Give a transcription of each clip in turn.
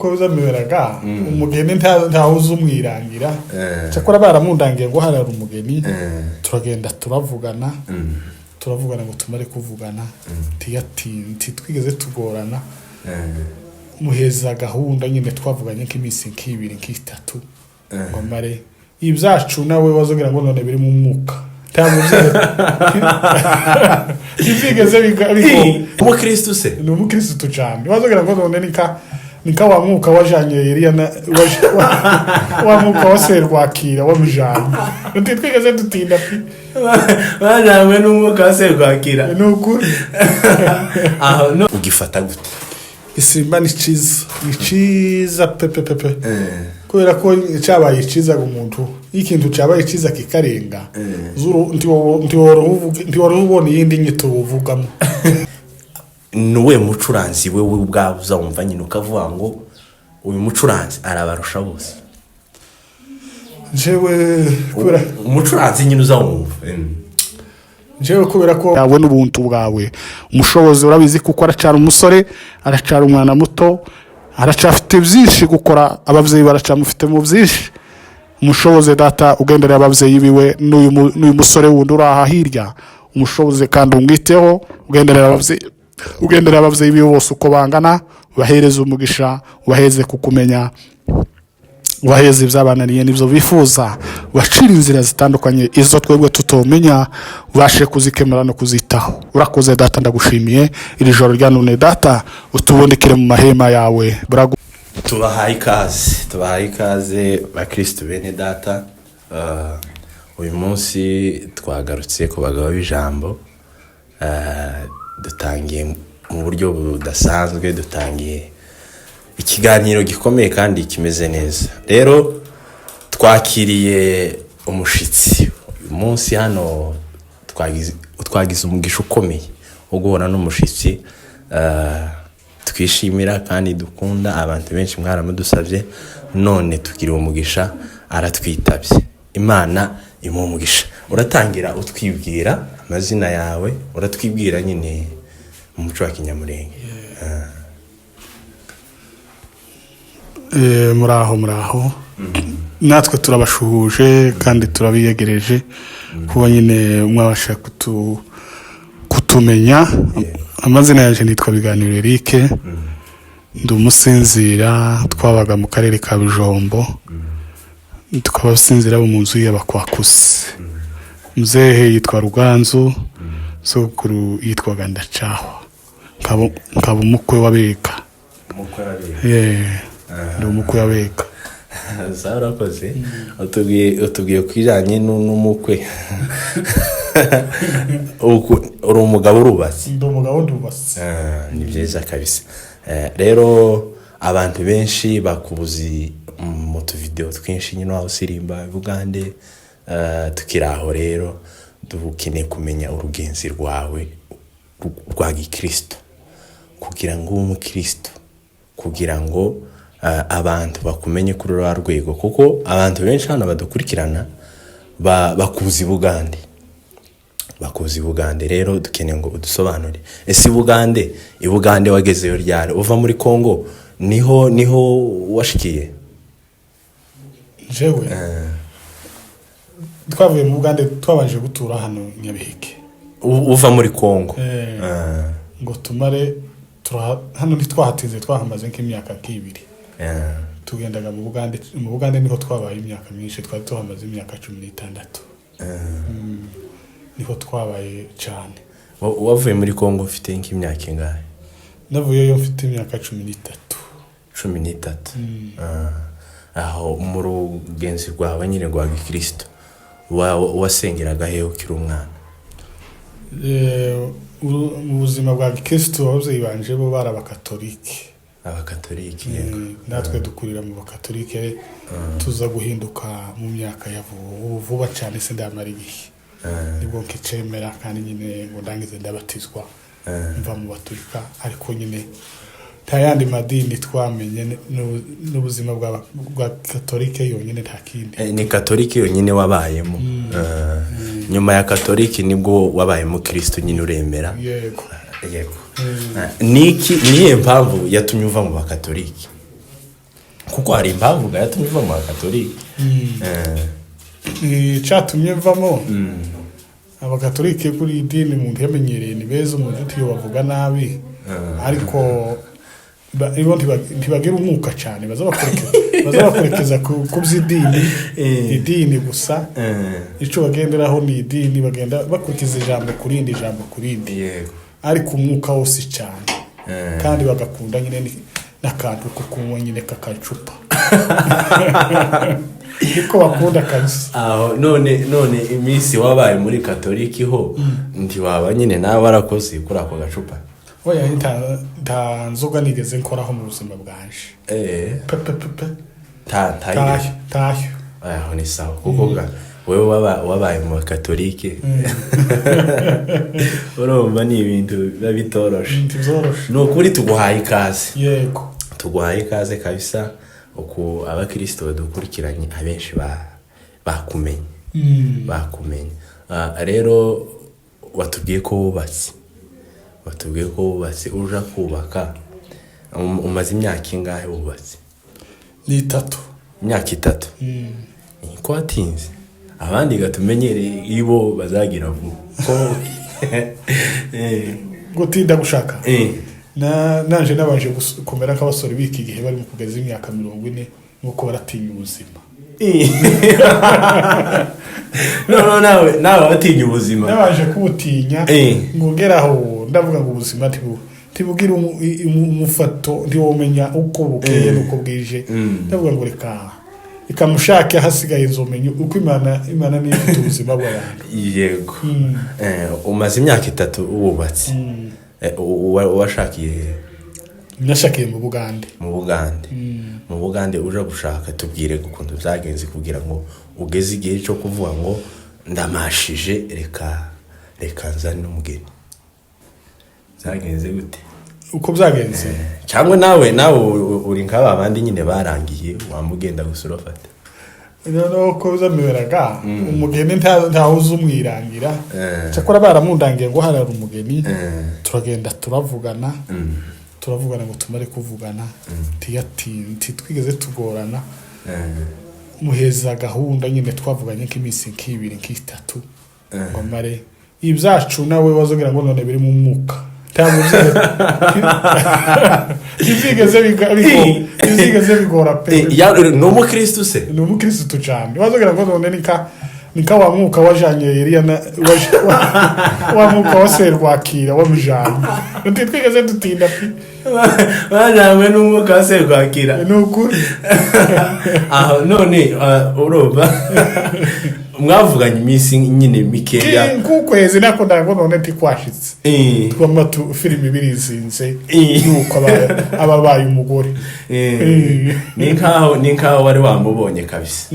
ko zameraga umugeni ntahuza umwirangira cyakora baramundangiye ngo harara umugeni turagenda turavugana ngo tumare kuvugana tiyati twigeze tugorana muheza gahunda nyine twavuganye nk'iminsi nk'ibiri nk'itatu ngo mare ibyacu nawe wazogira ngo none biri mu mwuka Izigeze biko umukristo se ni umukristo cyane wazogira ngo none nika wa mwuka wajanye Eliya wa mwuka waserwakira wamujanye twigeze dutinda bajanywe n'umwuka waserwakira n'ukuri aho no ugifata gute isimba ni ciza pepe kubera ko cyabaye ciza umuntu ikintu cyabaye ciza kikarenga zuru ntiworo ubona yindi nyito uvugamo nuwe mucuranzi wewe ubwabuza wumva nyine ukavuga ngo uyu mucuranzi arabarusha bose jewe kubera umucuranzi nyine uzawumva jewe kubera ko yawe n'ubuntu bwawe umushobozi urabizi kuko aracara umusore aracara umwana muto aracafite byinshi gukora abavyeyi baracamufite mu byinshi umushobozi data ugendera abavyeyi biwe n'uyu musore wundi uraha hirya umushobozi kandi umwiteho ugendera abavyeyi biwe bose uko bangana bahereza umugisha baheze kukumenya waheze ibyabananiye nibyo bifuza bacira inzira zitandukanye izo twebwe tutomenya bashe kuzikemura no kuzitaho urakoze data ndagushimiye iri joro rya none data utubonekere mu mahema yawe tubahaye ikaze bakristo bene data uyu munsi twagarutse ku bagabo b'ijambo dutangiye mu buryo budasanzwe dutangiye ikiganiro gikomeye kandi kimeze neza rero twakiriye umushitsi uyu munsi hano twagize umugisha ukomeye wo guhura n'umushitsi twishimira kandi dukunda abantu benshi mwaramudusabye none tugira umugisha aratwitabye Imana imumugisha uratangira utwibwira amazina yawe uratwibwira nyine mu muco wa Kinyamurenge muraho natwe turabashuhuje kandi turabiyegereje kuba nyine mwabasha kutumenya amazina yaje nitwa Biganiro Eric ndi umusinzira twabaga mu karere ka Bijombo tukaba sinzira mu nzu y'abakwakusi mzehe yitwa Ruganzu sokuru yitwa Ndacaho nkaba umukwe w'abeka ndi umukwe w'abeka zarakoze utubwiye kwijanye n'umukwe uri umugabo urubatse ndi umugabo ndubatse ni byiza kabisa rero abantu benshi bakubuzi mu tuvideo twinshi nyine aho sirimba Bugande tukiraho rero dukeneye kumenya urugenzi rwawe rwa gikristo kugira ngo umukristo kugira ngo abantu bakumenye kuri rwa rwego kuko abantu benshi hano badukurikirana bakuzi Bugande rero dukeneye ngo udusobanure ese Bugande wagezeyo ryari uva muri Kongo niho washikiye jewe twavuye mu Bugande twabanje gutura hano Nyabiheke uva muri Kongo ngo tumare hano ntitwahatize twahamaze nk'imyaka nk'ibiri tugendaga mu Bugande niho twabaye imyaka myinshi twari tuhamaze imyaka 16 niho twabaye cyane wavuye muri Kongo ufite nk'imyaka ingahe navuyeyo mfite imyaka 13 aho mu rugenzi rwawe nyine rwa gikristo wasengeraga hehe ukiri umwana mu buzima bwa gikristo abavyeyi banje bo bari abakatolike natwe dukurira mu bakatolike tuza guhinduka mu myaka ya vuba cyane se ndamara igihe nibwo nkicemera kandi nyine ngo ndangize ndabatizwa mva mu baturika ariko nyine tayandi madini twamenye n'ubuzima bwa katolike yonyine nta kindi ni katolike yonyine wabayemo nyuma ya katolike nibwo wabaye mu Kristo nyine uremera yego niye mpamvu yatumye uva mu bakatolike kuko hari impamvu yatumye uva mu bakatolika. Cyatumye mvamo abakatolike kuri idini umuntu yamenyereye ni beza, umuntu utiyo bavuga nabi ariko ibo ntibagira umwuka cyane, baza bakurekeza ku by'idini, idini gusa icyo bagenderaho ni idini, bagenda bakurikiza ijambo kurindi ariko umwuka wose cyane, kandi bagakunda nyine n'akantu ko kunywa nyine kakacupa niko bakunda kabisa. Aho none iminsi wabaye muri katoliki ho ntiwaba nyine nawe warakoze kuri ako gacupa? Oya, nta nzoga nigeze nkoraho mu buzima bwanje. Tayo. Aho ni sawa kuko wewe wabaye mu katolike urumva ni ibintu biba bitoroshe. No kuri tuguhaye ikaze. Yego. Tuguhaye ikaze kabisa uko abakristo badukurikiranye abenshi bakumenye. Rero watubwiye ko wubatse uja kubaka, umaze imyaka ingahe wubatse? Ni 3. Imyaka 3. Ko watinze abandi gatumenyereye ibo bazagira vuba ko gutinda gushaka. Nanje nabaje kumera nk'abasore biki gihe bari mu kugeza imyaka 40 nuko baratinya ubuzima. No, nawe batinya ubuzima. Nabaje kubutinya ngongeraho ndavuga ngo ubuzima tibugira umufato ntiwomenya uko bukeye nuko bwije. Ndavuga ngo reka ikamushake hasigaye nzomenya uko Imana ni ubuzima bw'abantu. Yego. Umaze imyaka 3 wubatse. Washakiye? Nashakiye mu Bugande. Mu Bugande uje gushaka, tubwire ukuntu byagenze kugira ngo ugeze igihe cyo kuvuga ngo ndamashije reka nzane n'umugeni. Byagenze gute? Uko byagenze? Cyangwa nawe uri nk'aba bandi nyine barangiye wamugenda gusura fata? No ko zameraga umugeni ntahuza umwirangira. Cyakora baramundangiye ngo harara umugeni, turagenda turavugana ngo tumare kuvugana, twigeze tugorana, muheza gahunda nyine twavuganye nk'iminsi 2 3 ngo mare ibyacu nawe wazongera ngo none biri mu mwuka izigeze bigora pe. No umukristo se? No umukristo cyane wazongera ngo none nika wa mwuka wajanye Eliya wa mwuka wase rwakira wamujanye twigeze dutinda bajanywe n'umwuka wase rwakira. Nuko aho none uroba mwavuganye iminsi nyine mikeya kukwezi nako ndango none tikwashitse twamwa tu filime birizinze nuko ababaye umugore. Ni nkaho wari wamubonye kabisa.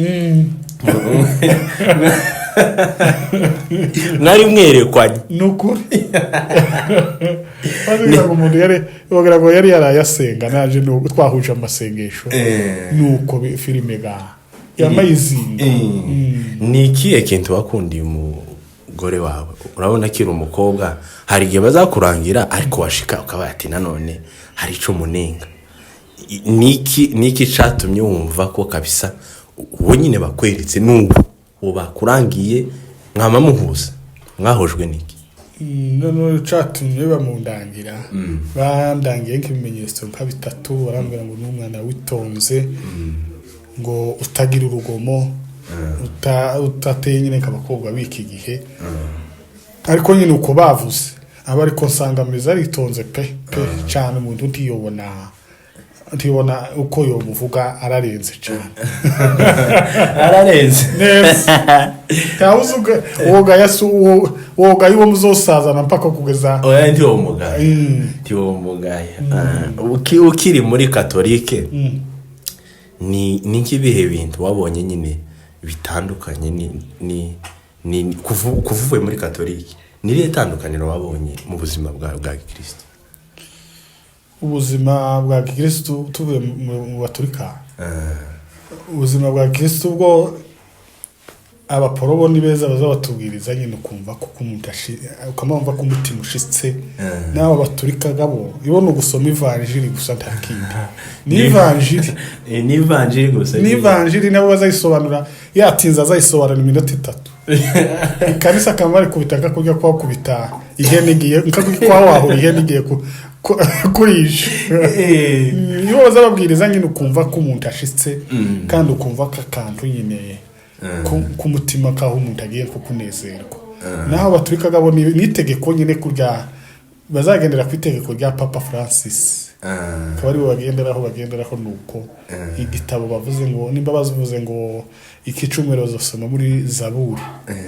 Nari mwerekwanye nukuri. Wagira ngo umuntu yari yarayasenga naje nuko twahuje amasengesho nuko filime y'amayizinga. Ni ikihe kintu wakundiye umugore wawe? Urabona kiri umukobwa hari igihe bazakurangira ariko washika ukaba ati nanone hari ico munenga. Niki cyatumye wumva ko kabisa uwo nyine bakweretse n'ubu bakurangiye mwamamuhuza mwahojwe niki? No cyatumye bamundangira bandangiye nk'ibimenyetso nka 3 barambwira ngo n'umwana witonze ngo utagira urugomo utateye nyine nk'abakobwa biki gihe ariko nyine uko bavuze aba ariko nsanga meza aritonze pe cyane umuntu ntiyobona uko yomuvuga ararenze cyane. Ararenze neza tawuzuga woga yiwo muzosazana mpaka kugeza oya ndi umugaya. Ukiri muri katolike ni nkibihe bintu wabonye nyine bitandukanye ni kuvuye muri katolike ni irihe tandukaniro wabonye mu buzima bwa Kristo? Ubuzima bwa Kristo tuvuye mu Baturika ubuzima bwa Kristo bwo abaporobo ni beza bazabatubwiriza nyine ukumva ko umuntu ukamwumva ko umutima ushitse n'abo baturika gabo ibona gusoma ivanjiri gusa nta kindi ni ivanjiri gusa ni ivanjiri nabo bazayisobanura yatinza azayisobanura iminota 3 kanisa kamari kubitaka kujya kwa kubita ihene igiye kwa wahura ihene igiye kurisha iyo bazababwiriza nyine ukumva ko umuntu ashitse kandi ukumva ko akantu nyine ku mutima kaho umuntu agiye kukunezerwa naho baturika gabo nitegeko nyine kurya bazagendera ku itegeko rya Papa Francis kabari bagenderaho nuko igitabo bavuze ngo nimba bavuze ngo ikicumero zosoma muri Zaburi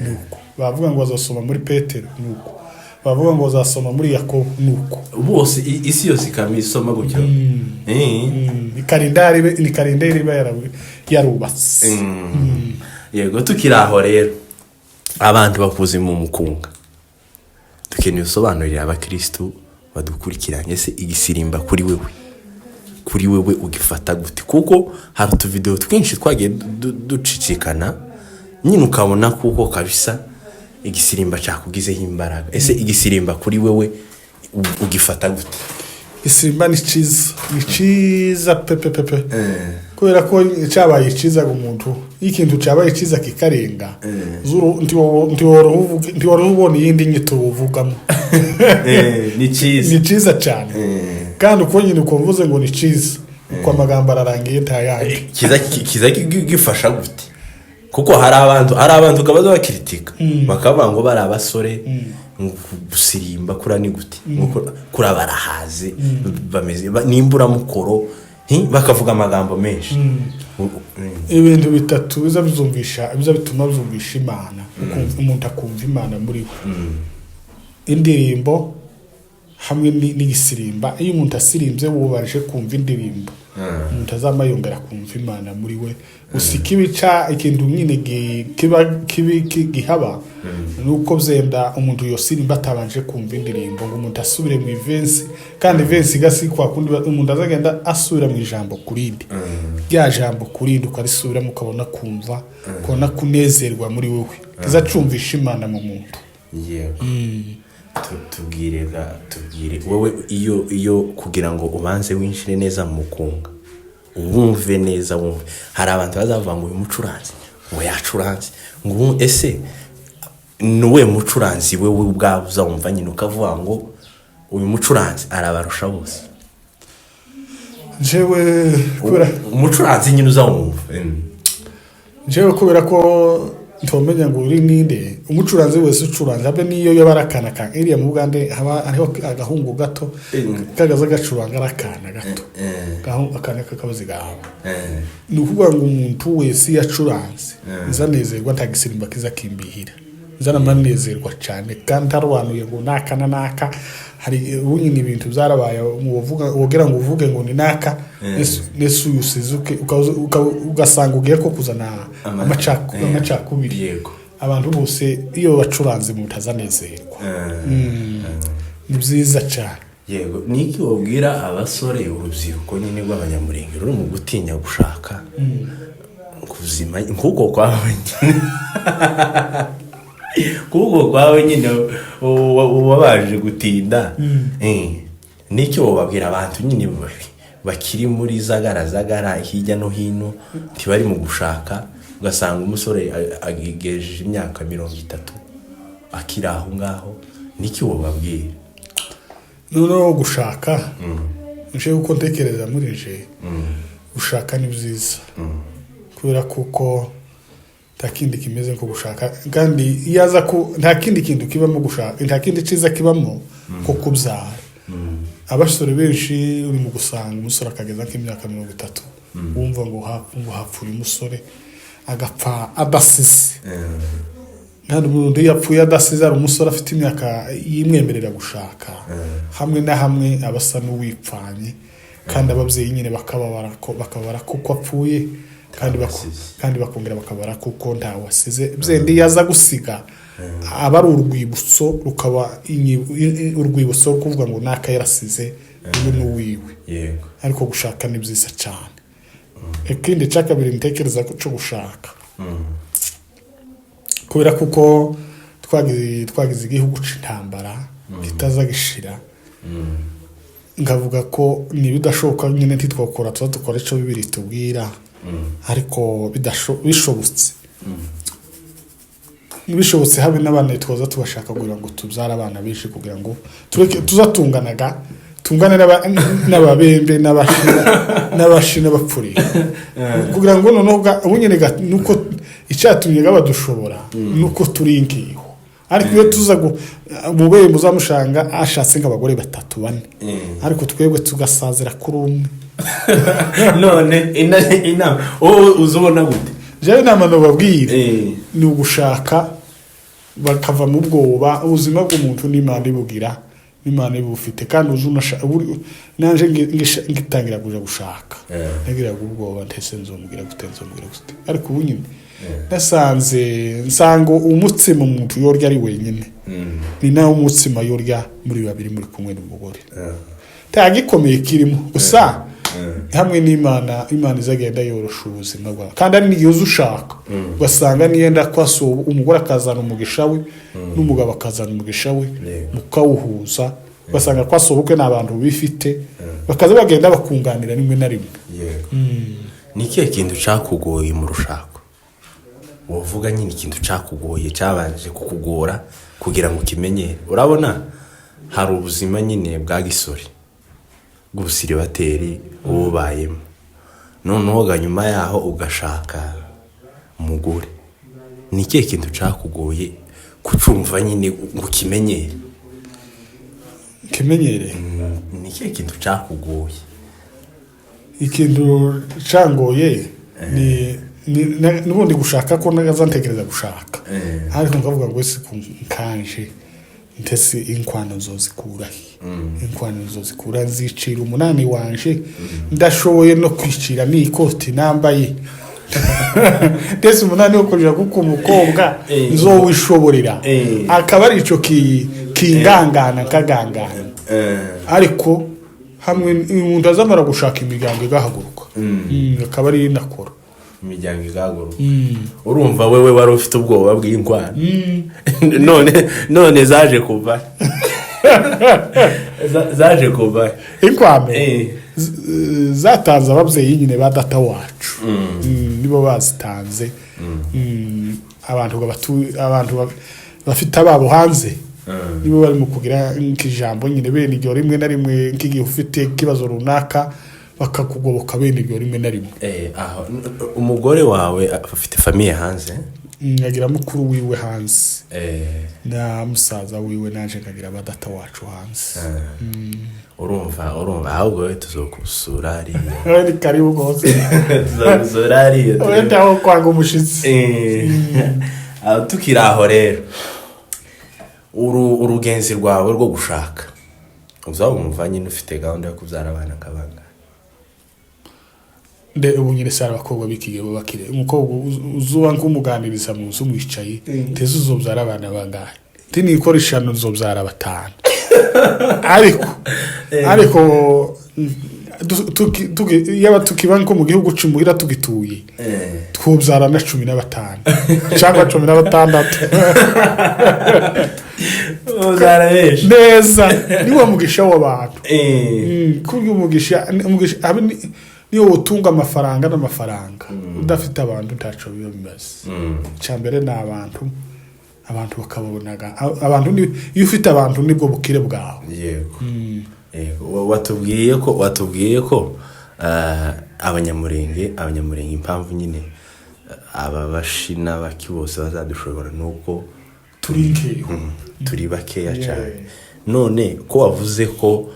nuko bavuga ngo bazosoma muri Petero nuko bavuga ngo bazasoma muri Yakobo nuko bose isi yose ikamisoma gutyo ni kalendari yarubatse yego tukiraho rero abantu bakuze mu mukunga dukeneye usobanurira abakristo badukurikiranye se igisirimba kuri wewe ugifata gute kuko hari utuvideo twinshi twagiye ducicikana nyine ukabona kuko kabisa igisirimba cyakugizeho imbaraga ese igisirimba kuri wewe ugifata gute isimba ni ciza pepe kubera ko cyabaye ciza umuntu ikintu cyabaye ciza kikarenga zuru ntiworo ubona yindi nyito uvugamo ni ciza cyane kandi uko nyine ukumvuze ngo ni ciza kwa magambo ararangiye ntayandi kiza gifasha gute kuko hari abantu kabaza bakritika bakavuga ngo bari abasore gusirimba kurani gute kura barahaze bameze nimbura mukoro bakavuga amagambo menshi ibintu bitatu biza bituma bizumvisha Imana umuntu akumva Imana muri we indirimbo hamwe n'igisirimba iyo umuntu asirimbye wubaje kumva indirimbo umuntu azamayongera kumva Imana muri we usikibica ikintu nyine gihaba nuko byenda umuntu yosirimba atabanje kumva indirimbo ngo umuntu asubire mu ivensi kandi ivensi gasikwa kundi umuntu azagenda asubira mu ijambo kurindi rya jambo kurindi ukarisubira mukabona kumva kubona kunezerwa muri wowe kizacumvisha Imana mu muntu yego tubwire wowe iyo kugira ngo ubanze winshire neza mu mukunga wumve neza wumve hari abantu bazavuga ngo uyu mucuranzi ngo yacuranze ngo ese nuwe mucuranzi wewe ubwawe uzumva nyine ukavuga ngo uyu mucuranzi arabarusha bose jewe kubera umucuranzi nyine uzumva jewe kubera ko ntomenya ngo uri ninde umucuranzi wese ucuranza abe niyo yabarakana kan iriya mu Bugande haba ariho agahungu gato kagaza gacuranga arakana gato akana kakabazi gaho nukuvuga ngo umuntu wese yacuranze nzanezerwa ntagisirimba kiza kimbihira nzana manezerwa cyane kandi arwanuye ngo naka hari ubunyine ibintu byarabaye wogera ngo uvuge ngo ni naka nesu yusizuke ugasanga ugiye ko kuzana amacakubiri yego abantu bose iyo bacuranze mu mutazanezerwa ni byiza cyane yego niki wabwira abasore urubyiruko nyine rw'abanyamurenge ruri mu gutinya gushaka kuzima nkuko kwawe kwawe nyine wabaje gutinda niki wababwira abantu nyine bakiri muri zagara hirya no hino ntibari mu gushaka ugasanga umusore agejeje imyaka 30 akiri aho ngaho niki wababwira no gushaka nje uko ntekereza muri je gushaka ni byiza kubera kuko takindi kimeze nko gushaka kandi yaza ko nta kindi kintu kibamo gushaka nta kindi ciza kibamo ko kubyara abasore benshi uri mu gusanga umusore akageza nk'imyaka 30 wumva ngo hapfuye umusore agapfa adasize kandi umuntu yapfuye adasize ari umusore afite imyaka yimwemerera gushaka hamwe na hamwe abasa n'uwipfanye kandi ababyeyi nyine bakabara kuko apfuye kandi bakongera bakabara kuko nta wasize byendi yaza gusiga aba ari urwibutso rukaba urwibutso kuvuga ngo naka yarasize uyu n'uwiwe yego ariko gushaka ni byiza cyane ikindi cyakabiri ntekereza cyo gushaka kubera kuko twagize igihugu c'intambara kitaza gishira ngavuga ko nibidashoboka nyine ntitwokora dukora ico bibiri tubwira ariko bishobotse nibishobotse habe n'abana twoza tubashaka kugira ngo tubyara abana benshi kugira ngo tuzatunganaga tungane n'ababembe n'abashina bapfuri kugira ngo noneho ubunyene nuko icyatumye gabadushobora nuko turinkiho ariko iyo tuza mubeye muzamushanga ashatse nk'abagore 3-4 ariko twebwe tugasazira kuri umwe none inama uzobona gute jewe inama babwire ni ugushaka bakava mu bwoba ubuzima bw'umuntu n'Imana ibugira n'Imana ibufite kandi uzunasha nanje ngitangira kuja gushaka nagira ubwoba ntese nzomubwira gute ariko ubu nyine nasanze nsango umutsima umuntu yorya ari wenyine ni nawo umutsima yorya muri babiri muri kumwe n'umugore tagikomeye kirimo gusa hamwe n'Imana izagenda yorosha ubuzima bwawe kandi ari n'igihe uzushaka ugasanga niyenda kwasoba umugore akazana umugisha we n'umugabo akazana umugisha we mukawuhuza ugasanga kwasobukwe n'abantu bifite bakaza bagenda bakunganira rimwe na rimwe nikiye kintu cakugoye mu rushako wovuga nyine ikintu cakugoye cabanje kukugora kugira ngo kimenye urabona hari ubuzima nyine bwa gisori bw'ubusiribateri ubayemo noneho ganyuma yaho ugashaka umugore nikiye kintu cakugoye kucumva nyine ngo kimenyere nikiye kintu cakugoye ikintu cangoye nubundi gushaka ko nagaza ntekereza gushaka ariko ngavuga ngo ese kanje ntese inkwano nzozikura nzicira umunani wanje ndashoboye no kwicira n'ikoti nambaye ndese umunani wo kurira kuko umukobwa nzowishoborera akaba ari ico kingangana kagangana ariko hamwe umuntu azamara gushaka imiryango igahaguruka akaba ari nakora imiryango igahaguruka urumva wewe wari ufite ubwoba bw'inkwano none zaje kuva inkwame zatanze ababyeyi nyine ba data wacu nibo bazitanze abantu bafite ababo hanze nibo bari mu kugira nk'ijambo nyine bene iryo rimwe na rimwe nk'igihe ufite ikibazo runaka bakakugoboka bene iryo rimwe na rimwe aho umugore wawe afite famiye hanze nkagira mukuru wiwe hanze na musaza wiwe naje nkagira badata wacu hanze urumva ahubwo we tuzokusura ari ni karibu gose tuzosura ari wenda aho kwanga umushitsi tukiraho rero urugenzi rwawe rwo gushaka uzabumva nyine ufite gahunda yo kubyara abana kabanga ubu nyine sara abakobwa bikigebo bakire umukobwa uzuba nk'umuganiriza mu nzu mwicaye teze uzobyara abana bangahe tinikora ishano uzobyara 5 ariko yaba tukibanko mu gihugu cy'umuhira tugituye twobyara na 15 cyangwa 16 uzarabesh neza niwo mugisha w'abantu kurya umugisha niyo utunga amafaranga n'amafaranga udafite abantu ntaco biyo bimaze cyambere n'abantu bakabonaga abantu iyo ufite abantu nibwo bukire bwawe yego watubwiye ko abanyamurenge impamvu nyine aba bashina baki bose bazadushobora nuko turi bakeya cyane none ko wavuze ko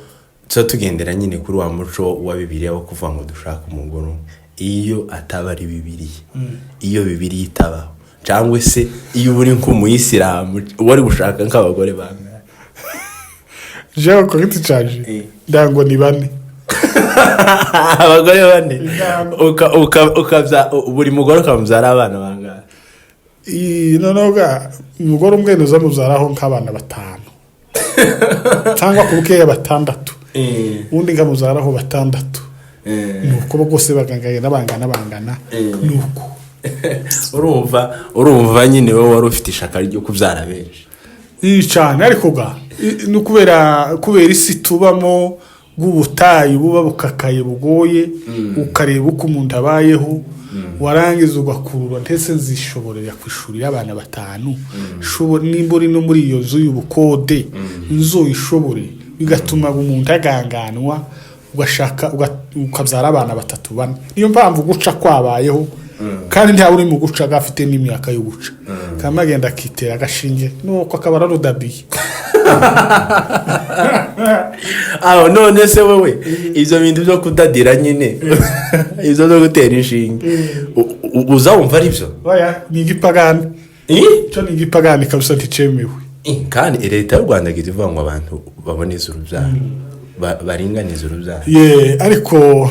tugendera nyine kuri wa muco wa Bibiliya wo kuvuga ngo dushaka umugore iyo ataba ari Bibiliya iyo Bibiliya itabaho cyangwa se iyo uri nk'umuyisilamu wari gushaka nk'abagore banga jewe ko giti cyaje ndango ni 4 abagore 4 ukabya buri mugore ukamuzara abana banga nonoga umugore umwe nuzamuzaraho nk'abana 5 cyangwa kubukeya 6 undi nkamuzaraho 6 nuko bose bagangaye nabangana nuko urumva nyine wowe wari ufite ishaka ryo kubyara benshi cyane ariko no kubera isi tubamo bw'ubutayu buba bukakaye bugoye ukareba uko umuntu abayeho warangiza ugakurura ndetse zishoborera kwishurira abana 5 nimba uri no muri iyo nzu y'ubukode inzu ishobore bigatuma umuntu aganganwa ugashaka ukabyara abana 3-4 niyo mpamvu guca kwabayeho kandi nta uri mu guca gafite n'imyaka yo guca kamagenda akitera agashinge nuko akabara rudabiye aho none se wowe izo bintu byo kudadira nyine izo zo gutera inshinge uzawumva ari byo oya ni igipagani cyo ni igipagani kabisa nticemewe kandi leta y'u Rwanda ivuga ngo abantu baboneza urubyaro baringaniza urubyaro ariko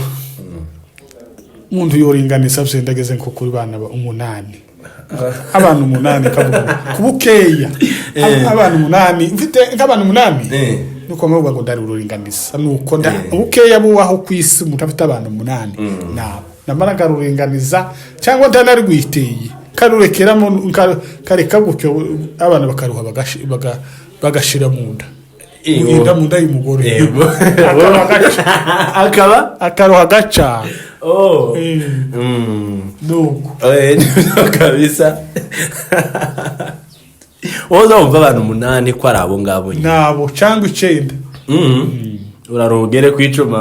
umuntu yoringaniza byendageze nko kuri bana 8 abantu 8 kavuga kubukeya abantu 8 mfite nk'abantu 8 nuko mvuga ngo ndari ururinganiza nuko ubukeya bubaho kwisi umuntu afite abantu 8 nabo namaraga ruringaniza cyangwa ndanari gwiteye karurekeramo kareka gutyo abana bakaruha bagashira munda inda munda y'umugore akaruha gaca nuko kabisa woza umva abantu 8 ko ari abo ngabo nabo cyangwa 9 urarugere kwicuma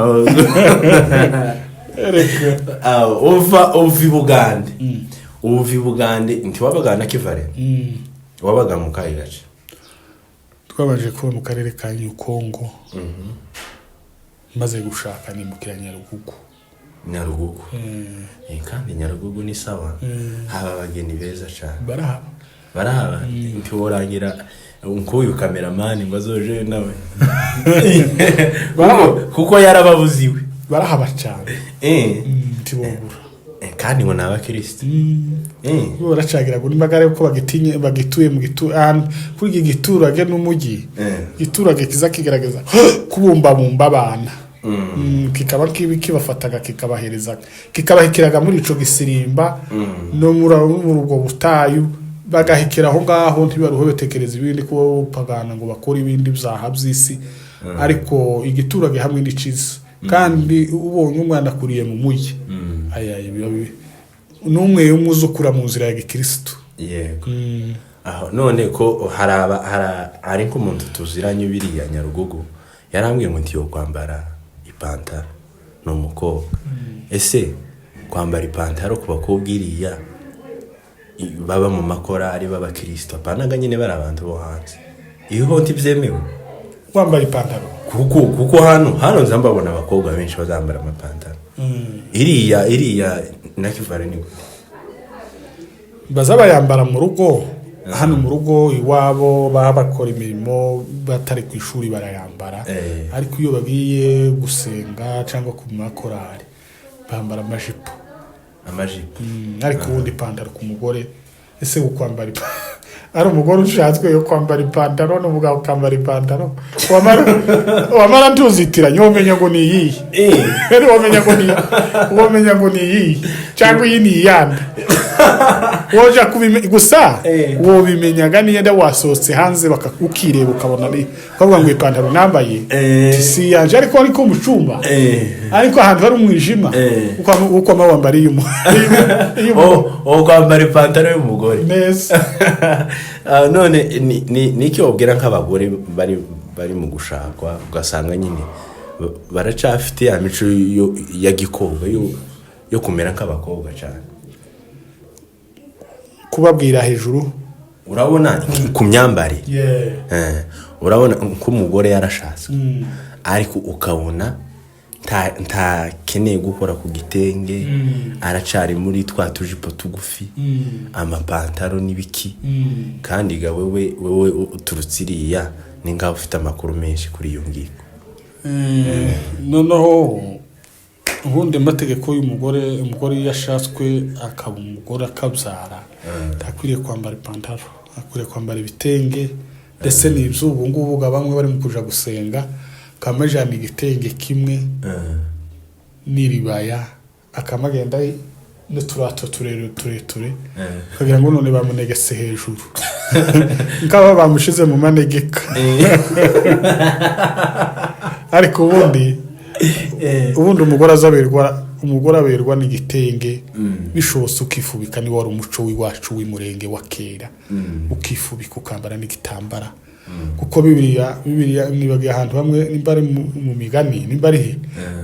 uvi Bugande nti wabagana kivare wabaga mu kayigace twabaje kuba mu karere ka Nyukongo maze gushaka ni mukira Nyarugugu kandi Nyarugugu ni sawa haba bageni beza cyane barahaba nti worangira unkuyu cameraman bazoje nawe kuko yarababuziwe barahaba cyane ntibogura kandi ngo nabakristo baracagira ngo nimagare ko bagituye mu kuri giturage n'umugi giturage kizakigaragaza kubumba abana kikaba kibafataga kikabahereza kikabahikiraga muri ico gisirimba no muri ubwo butayu bagahikira aho ngaho ntibaruho betekereza ibindi ko pagana ngo bakora ibindi byaha by'isi ariko igiturage hamwe n'iciza kandi ubonye umwana kuriye mu mugi n'umwe y'umuzukura mu nzira ya gikristo yego aho none ko hari ko umuntu tuziranye biriya Nyarugugu yarambwiye ngo ntiyo kwambara ipantaro no mukobwa ese kwambara ipantaro ku bakobwa iriya baba mu makorari b'abakristo apanaga nyine bari abantu bo hanze iyo honti byemewe kwambara ipantaro kuko hano nzambabona abakobwa benshi bazambara amapantaro iriya nakivare ni gute bazabayambara mu rugo hano mu rugo iwabo bakora imirimo batari ku ishuri barayambara ariko iyo bagiye gusenga cyangwa ku makorari bambara amajipo ariko ubundi ipantaro ku mugore ese ukwambara ari umugore ushatswe yo kwambara ipantaro n'umugabo ukambara ipantaro wamara ntuzitiranye womenya ngo ni iyihe womenya ngo ni iyihe cyangwa iyi ni iyanda woja gusa wobimenyaga niyenda wasohotse hanze ukireba ukabona bavuga ngo ipantaro nambaye si yanje ariko umucumba ariko ahantu hari umwijima uko amawambara kwambara ipantaro y'umugore neza none niki wabwira nk'abagore bari mu gushakwa ugasanga nyine baracafite ya mico ya gikobwa yo kumera nk'abakobwa cyane kubabwira hejuru urabona ku myambari urabona ko umugore yarashatse ariko ukabona nta keneye gukora ku gitenge aracari muri twa tujipo tugufi amapantaro n'ibiki kandi ga wewe uturutsiriya ni ngaho ufite amakuru menshi kuri iyo ngiko noneho ubundi amategeko umugore yashatswe akaba umugore akabyara akwiriye kwambara ipantaro akwiriye kwambara ibitenge ndetse n'iby'ubu ngubu bamwe bari mu kuja gusenga kamajana igitenge kimwe n'iribaya akamagenda n'uturato tureture kugira ngo none bamunegese hejuru nkaba bamushize mu manegeka ariko ubundi umugore aberwa n'igitenge bishobotse ukifubika ni wari umuco w'iwacu w'imurenge wa kera ukifubika ukambara n'igitambara kuko Bibiliya nibagiye ahantu hamwe nimbari mu migani nimbari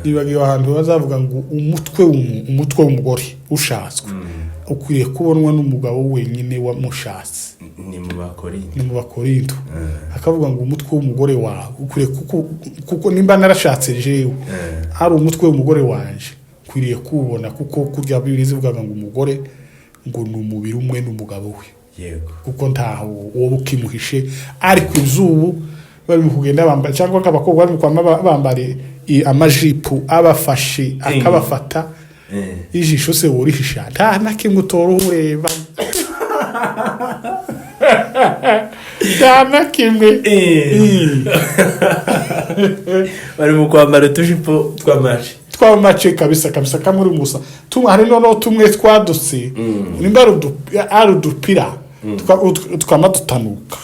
nibagiye ahantu bazavuga ngo umutwe w'umugore ushatswe ukwiye kubonwa n'umugabo wenyine wamushatse ni mu Bakorinto akavuga ngo umutwe w'umugore wawe ukwiye kuko nimba narashatse jewe ari umutwe w'umugore wanje kwiriye kubona kuko kurya Bibiliya zivuga ngo umugore ngo ni umubiri umwe n'umugabo we yego kuko ntaho wowe ukimuhishe ariko izubu bari mu kugenda bambara cyangwa abakobwa bari mu bambare amajipo abafashe akabafata ijisho se worihisha nta nakimwe utorureba nta nakimwe bari mu kwambara tujipo twamace kabisa kamuri musa hari noneho tumwe twadutse nimba ari udupira tukamadutanuka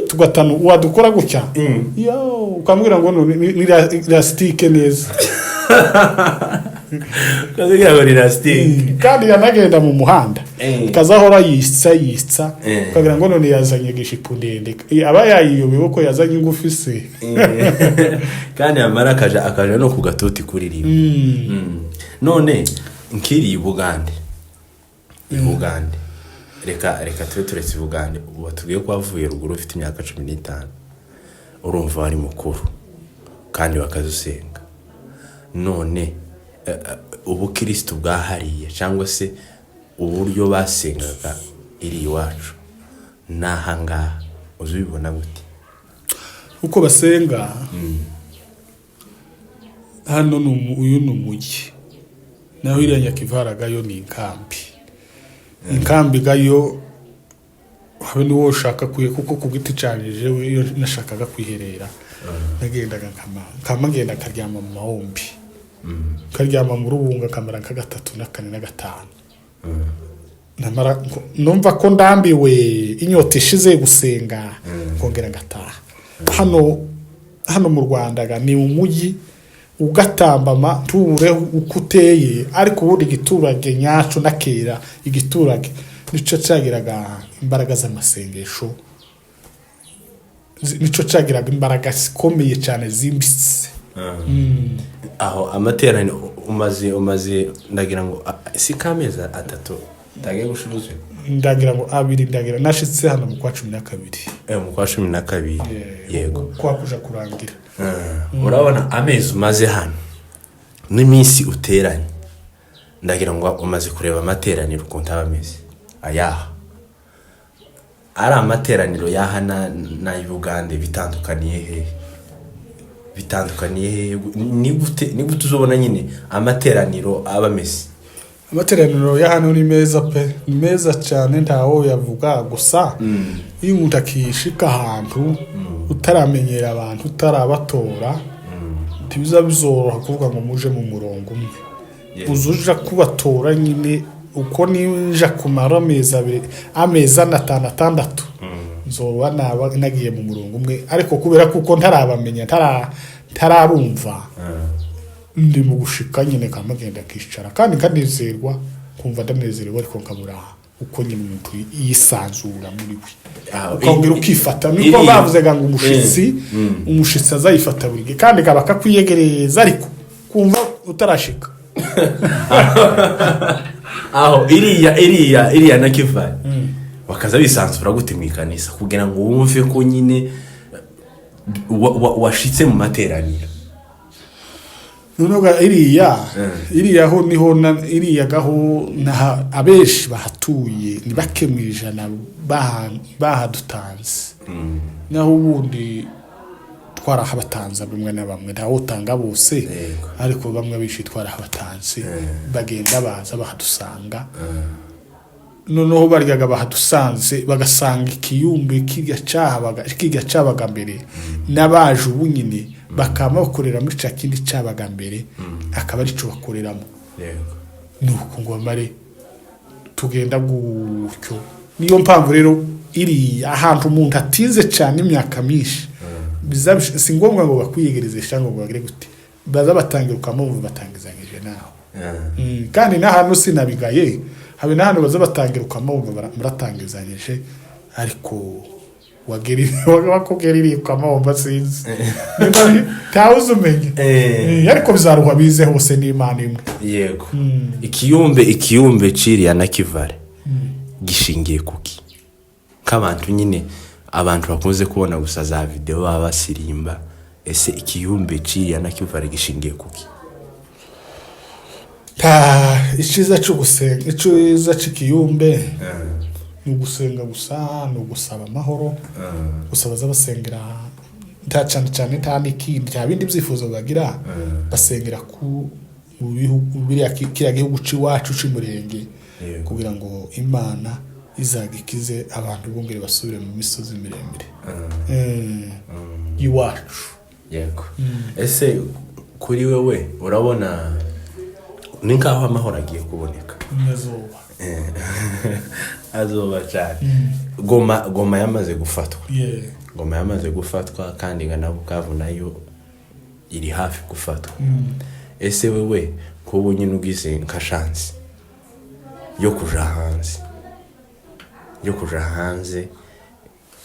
tugatanu wadukora gutya yo ukamwira ngo ni elastique neza kazigira ngo ni elastique kandi yanagenda mu muhanda kazahora yitsa kagira ngo none yazanye gishipo ndende aba yayiyobewe ko yazanye ingufi se kandi amara akaja no kugatoti kuririmba none nkiri Bugande reka turetse Bugande ubu tugiye kwavuye ruguru ufite imyaka 15 urumva ari mukuru kandi bakazusenga none ubu Kristo bwahariye cyangwa se uburyo basengaga iri iwacu nahanga uzibibona gute uko basenga hano uyu n'umugi naho iriya Nyakivaraga yo ni inkambi gayo habe niwo ushaka kuko kubwiti canije we iyo nashakaga kwiherera nagendaga kama ngenda karyama mu mahombi karyama mu rubunga kamera ka 3 na 4 na 5 namara numva ko ndambiwe inyota ishize gusenga kongera ngataha hano mu Rwanda ni umugi ugatambama tubure ukuteye ariko ubundi giturage nyacu nakera igiturage nico cyagiraga imbaraga z'amasengesho nico cyagiraga imbaraga zikomeye cyane zimbitse aho amaterane umaze ndagira ngo si kameza 3 ndagiye gushuruze ndagira ngo 2 ndagira nashitse hano mu kwa 12 mu kwa 12 yego kwa kuja kurangira urabona amezi umaze hano n'iminsi uteranye ndagira ngo umaze kureba amateraniro ukuntu abameze ayaha ari amateraniro yahana na Bugande bitandukaniye ni gute uzobona nyine amateraniro abameze amateraniro ya hano ni meza pe ni meza cyane ntawo yavuga gusa iyo umuntu akishika ahantu utaramenyera abantu utarabatora tibiza bizoroha kuvuga ngo muje mu murongo umwe uzuja kubatora nyine uko ninja kumara amezi 5 nzoba nagiye mu murongo umwe ariko kubera kuko ntarabamenya ntarabumva ndi mu gushika nyine kamagenda kicara kandi kanezerwa kumva ndanezerewe ariko nkabura uko nyine umuntu yisanzura muri we ukongera ukifata niko bavuze ngo umushitsi azayifata buri gihe kandi kaba kakwiyegereza ariko kumva utarashika aho iriya nakivanye bakaza bisansura gute mu ikanisa kugira ngo wumve ko nyine washitse mu materaniro nonoga iriya ho niho iriya gaho na abeshi bahatuye ni bake mu ijana bahadutanze naho ubundi twarahabatanze bimwe na bamwe ntawo utanga bose ariko bamwe bishi twarahabatanze bagenda baza bahadusanga noneho baryaga bahadusanze bagasanga ikiyumbe kirya cabaga mbere nabaje ubu nyine bakama bakorera muri cya kindi cyabaga mbere akaba ari cyo bakoreramo nuko ngo amare tugenda gutyo. Niyo mpamvu rero iri ahantu umuntu atinze cyane imyaka myinshi si ngombwa ngo bakwiyegereze cyangwa ngo bagire gute baza batangira ukamumva batangizanyije nawe kandi n'ahantu sinabigaye habe n'ahantu baza batangira ukamumva muratangizanyije ariko wageririye ukamumva sinzi ntawuzi umenye ariko bizaruha bize hose n'Imana imwe. Yego. Ikiyumbe ciriya na Kivale gishingiye kuki k'abantu nyine abantu bakunze kubona gusa za video baba basirimba ese ikiyumbe ciriya na Kivale gishingiye kuki? Iciza cyo gusenga iciza c'ikiyumbe ni ugusenga gusa no gusaba amahoro gusaba z'abasengera cyane cyane n'ikindi cya bindi byifuzo bagira basengera ku mu bihugu biriya kiriya gihugu c'iwacu c'umurenge kugira ngo Imana izagikize abantu bongere basubire mu misozi miremire iwacu. Yego. Ese kuri wewe urabona ni nkaho amahoro agiye kuboneka? Azoba cyane. Goma yamaze gufatwa. Goma yamaze gufatwa kandi na Bukavu nayo iri hafi gufatwa. Ese wewe kubo nyine ugize nka chance yo kuja hanze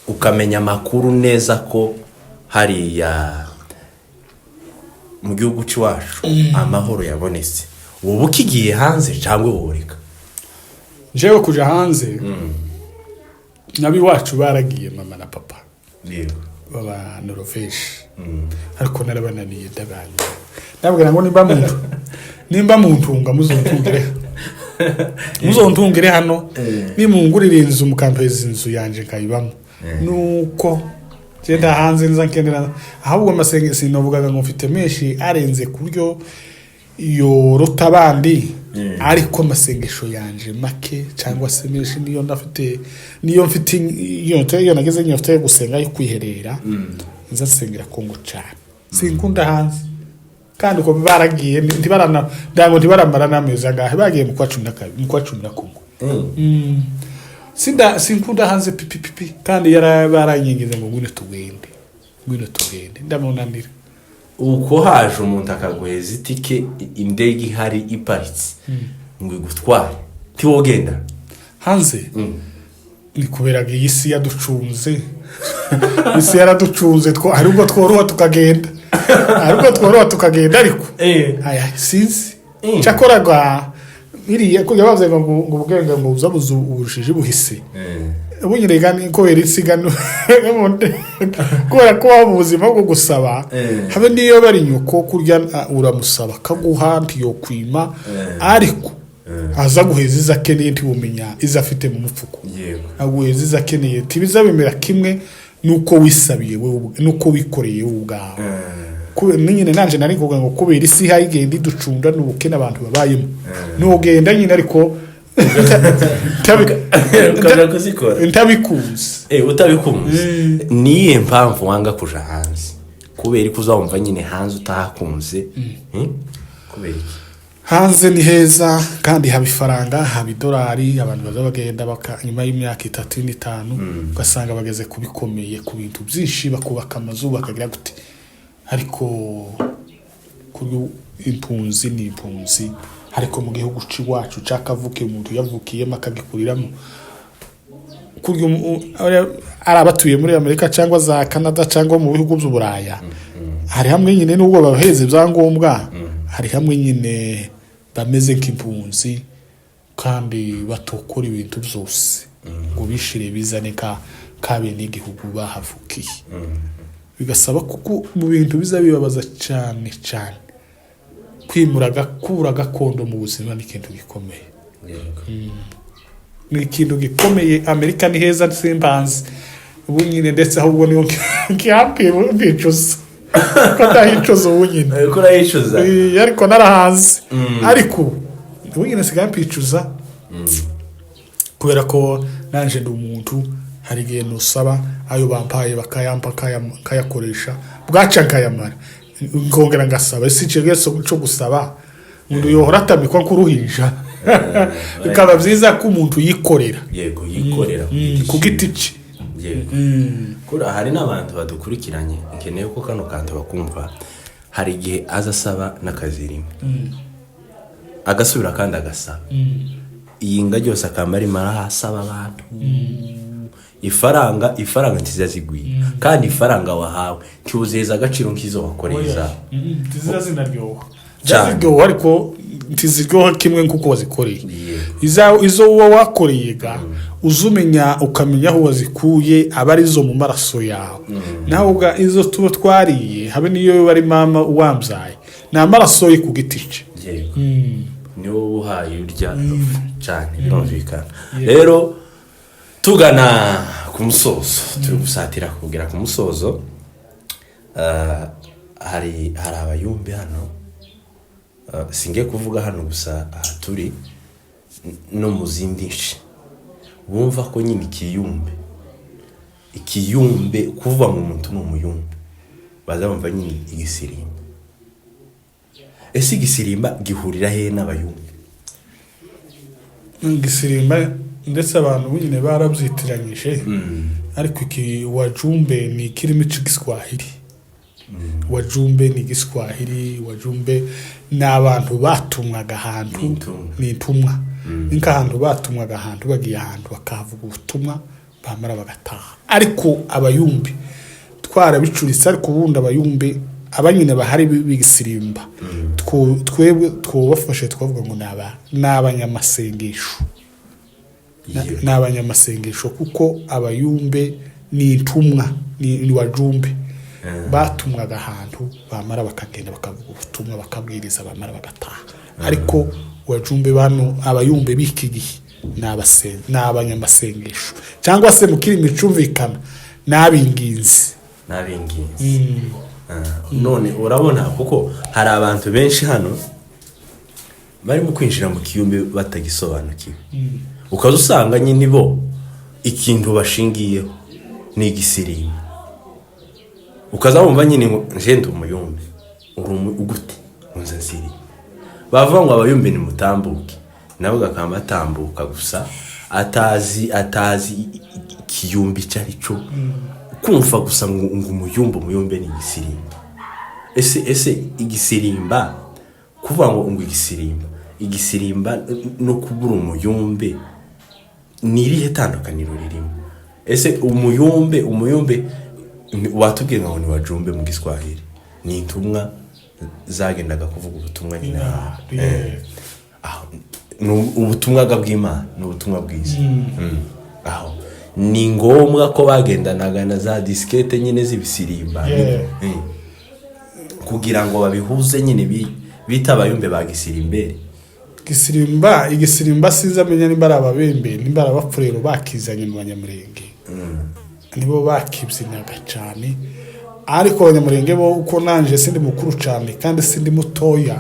ukamenya amakuru neza ko hariya mu gihugu c'iwacu amahoro yabonetse, ubu kigiye hanze cyangwa uburika? Jewe kuja hanze nabi wacu baragiye mama na papa baba Norvège ariko narabananiye ndabanye ndabwira ngo nimba muntunga muzontungire hano nimungurira inzu mukampeza inzu yanje kayibamo nuko genda hanze nza nkendera ahubwo amasengesi novugaga ngo mfite menshi arenze kuryo iyo rutabandi ariko amasengesho yanje make cyangwa se menshi niyo mfite iyo nageze nyofite gusenga yo kwiherera nza sengera Kongo cyane sinkunda hanze kandi uko baragiye ntibaramara n'amezi angahe bagiye mu kwa 11 sinkunda hanze pipi kandi baranyingiza ngo ngwino tugende ndamunanira uko haje umuntu akaguheza itike indege ihari iparitse ngo igutware tiwogenda hanze ni kuberaga isi yaducunze isi yaraducunze ariko tworoha tukagenda ariko aya sinzi cyakoraga iriye kujya bavuze ngo ubwenge ngo uzabuze uburushije buhise ubunyirega ni ko erisigano kubera ko ubuzima bwo gusaba habe niyo bari nyuko kurya uramusaba kaguha ntiyo kwima ariko aza guheza izakeneye ntibumenya izafite mu mupfuko aguheza izakeneye tibizabemera kimwe nuko wisabiye wewe nuko wikoreye ubwawe nyine nanje nari kuvuga ngo kubera isi hayigenda iducunda n'ubukene abantu babayemo nugenda nyine ariko utabikunze niye mpamvu wanga kuja hanze kubera ko uzawumva nyine hanze utahakunze kubera iki? Hanze ni heza kandi haba ifaranga haba idolari abantu baza bagenda nyuma y'imyaka 3-5 ugasanga bageze kubikomeye ku bintu byinshi bakubaka amazu bakagira gute ariko kuri impunzi ni impunzi ariko mu gihugu c'iwacu cakavuke umuntu yavukiye makagikuriramo kuri arabatuye muri Amerika cyangwa za Canada cyangwa mu bihugu by'Uburaya hari hamwe nyine n'ubwo baheze byangombwa hari hamwe nyine bameze nk'impunzi kandi batokora ibintu byose ngo bishire bizane kabe n'igihugu bahavukiye bigasaba kuko mu bintu bizabibabaza cyane kwimuraga kura gakondo mu buzima ni ikintu gikomeye ni ikintu gikomeye. Amerika ni heza simbanze ubu nyine ndetse ahubwo niyo nkihapiye bicuza katahicuza ubu nyine ariko nayicuza ariko narahanze ariko ubu nyine sigapicuza kubera ko nanje ndi umuntu hari igihe nusaba ayo bampaye bakayampa kayakoresha bwaca nkayamara ngongera ngasaba isi cyo gusaba umuntu yohora atamikwa kuruhinja bikaba byiza ko umuntu yikorera yego yikorera ku giti cye. yego kuri hari n'abantu badukurikiranye nkeneye ko kano kantu bakumva hari igihe aza asaba n'akazi rimwe agasubira kandi agasaba iyi nga ryose akamara imara asaba abantu ifaranga ntizazigwiye kandi ifaranga wahawe ntiwuzeza agaciro nk'izo wakoreza zinaryoha ariko ntiziryoha kimwe nk'uko wazikoreye. izo uwo wakoreye ga uzumenya ukamenya aho wazikuye aba arizo mu maraso yawe. naho ga izo tuba twariye habe niyo bari mama uwambyaye ni amaraso ye ku giti cye. niwo uhaye urya cyane birumvikana. rero tugana ku musozo turi gusatira kugera ku musozo. hari abayumbe hano singiye kuvuga hano gusa aha turi no mu zindi nshi bumva ko nyine ikiyumbe kuvuga ngo umuntu ni umuyumbe bazabumva nyine igisirimba. ese igisirimba gihurira he n'abayumbe? igisirimba ndetse abantu nyine barabyitiranyije ariko iki wajumbe ni kirimi cy'igiswahili. wajumbe ni igiswahili. wajumbe ni abantu batumwaga ahantu ni intumwa. ni nk'ahantu batumwaga ahantu bagiye ahantu bakavuga ubutumwa bamara bagataha. ariko abayumbe twarabicuritse ariko ubundi abayumbe abanyine bahari bigisirimba twebwe twobafashe twavuga ngo ni abanyamasengesho. ni abanyamasengesho kuko abayumbe ni intumwa ni wajumbe batumwaga ahantu bamara bakagenda bakavuga ubutumwa bakabwiriza bamara bagataha. ariko wajumbe bano abayumbe biki gihe ni abanyamasengesho cyangwa se mu kirimi cyumvikana n'abinginzi. none urabona kuko hari abantu benshi hano barimo kwinjira mu kiyumbe batagisobanukiwe. ukaza usanga nyine bo ikintu bashingiyeho ni igisirimba. ukaza wumva nyine ngo njende umuyumbe ugute munzaziri bavuga ngo abayumbe ni mutambuke nawe gakamba atambuka gusa atazi ikiyumbi cyarico kumva gusa ngo umuyumbe ni igisirimba. ese igisirimba kuvuga ngo igisirimba no kubura umuyumbe ni irihe tandukaniro ririmo? ese umuyumbe watubwiye ngo ni wajumbe mu giswahili ni intumwa zagendaga kuvuga ubutumwa nyine ubutumwa bw'Imana n'ubutumwa bwiza. aho ni ngombwa ko bagendanaga na za diskete nyine z'ibisirimba kugira ngo babihuze nyine bita abayumbe bagisirimbe. igisirimba sinzamenya nimba ari ababembe nimba ari abapfurero bakizanye mu banyamurenge nibo bakibyinaga cyane. ariko abanyamurenge bo uko nanje sindi mukuru cyane kandi sindi mutoya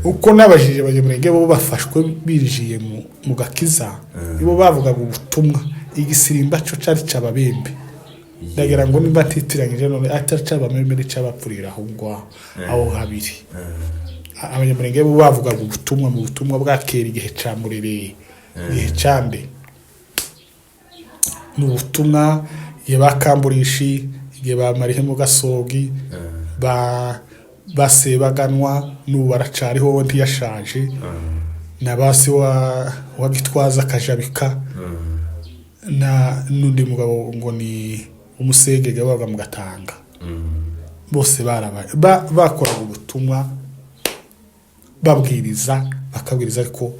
uko nabajije abanyamurenge bo bafashwe birijiye mu gakiza nibo bavugaga ubutumwa. igisirimba cyo cyari cy'ababembe ndagira ngo nimba titiranyije none atari cy'ababembe n'cy'abapfurira aho habiri. abanyamurenge bo bavugaga ubutumwa mu butumwa bwakera igihe cya murereye igihe cyande n'ubutumwa yabakamburishi igihe bamarihe mu gasogi basebaganwa n'ubu baracariho ntiyashaje na basi wa Gitwaza Kajabika na n'undi mugabo ngo ni umusegege wabaga mu Gatanga. bose bakoraga ubutumwa babwiriza bakabwiriza ariko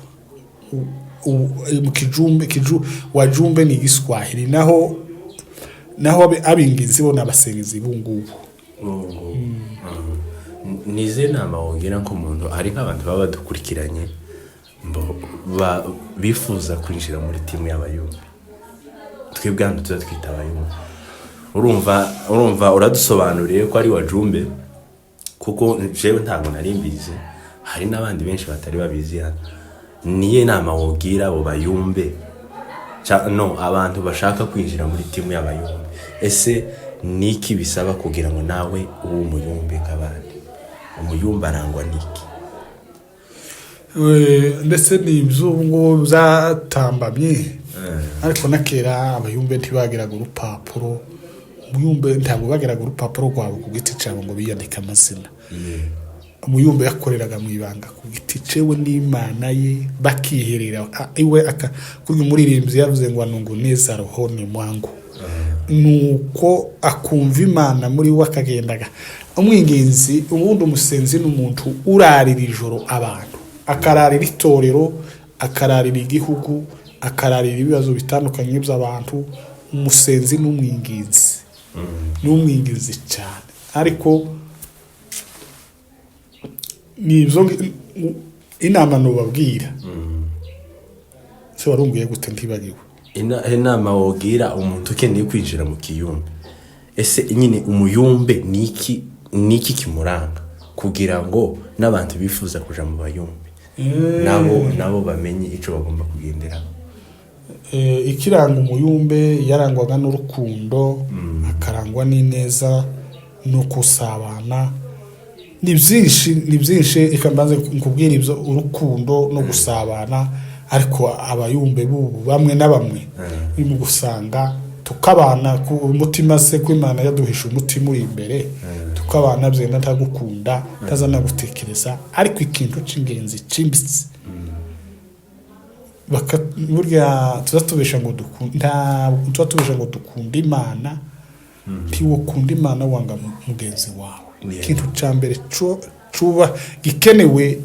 mu kijumbe wajumbe ni igiswahili naho abinginzi bo n'abasengizi bungubu. nize nama wongera ko umuntu ari nk'abantu baba badukurikiranye bifuza kwinjira muri timu y'abayumbe twebwe hano tuza twita abayumbe. urumva uradusobanuriye ko ari wajumbe kuko jewe ntabwo nari mbizi hari n'abandi benshi batari babizi hano. niye nama wongera abo bayumbe abantu bashaka kwinjira muri timu y'abayumbe ese niki bisaba kugira ngo nawe ube umuyumbe nk'abandi? umuyumbe arangwa niki? ndetse n'iby'ubwo byatambamye ariko na kera abayumbe ntibagiraga urupapuro umuyumbe ntabwo bagiraga urupapuro rwabo ku giti cyabo ngo biyandike amazina umuyumbe yakoreraga mu ibanga ku giti cewe n'Imana ye bakiherera iwe kuri umuririmbyi yavuze ngo anungu neza rohoni mwangu nuko akumva Imana muri we akagendaga umwinginzi ubundi umusenzi n'umuntu urarira ijoro abantu akararira itorero akararira igihugu akararira ibibazo bitandukanye by'abantu umusenzi n'umwinginzi cyane ariko nibyo inama nubabwira se warumbuye gute ntibagiwe inama wogira umuntu ukeneye kwinjira mu kiyumbe ese nyine umuyumbe niki kimuranga kugira ngo n'abantu bifuza kuja mu bayumbe nabo bamenye ico bagomba kugendera ikiranga umuyumbe yarangwaga n'urukundo akarangwa n'ineza no kusabana ni byinshi ikambanze kubwira ibyo urukundo no gusabana ariko abayumbe bubu bamwe na bamwe mu gusanga tukabana ku mutima se ko Imana yaduhisha umutima uri imbere tukabana byenda ntagukunda tazana gutekereza ariko ikintu cy'ingenzi cimbitse burya tuzatubesha ngo dukunda Imana ntiwukunda Imana wanga mugenzi wawe ikintu cya mbere cuba gikenewe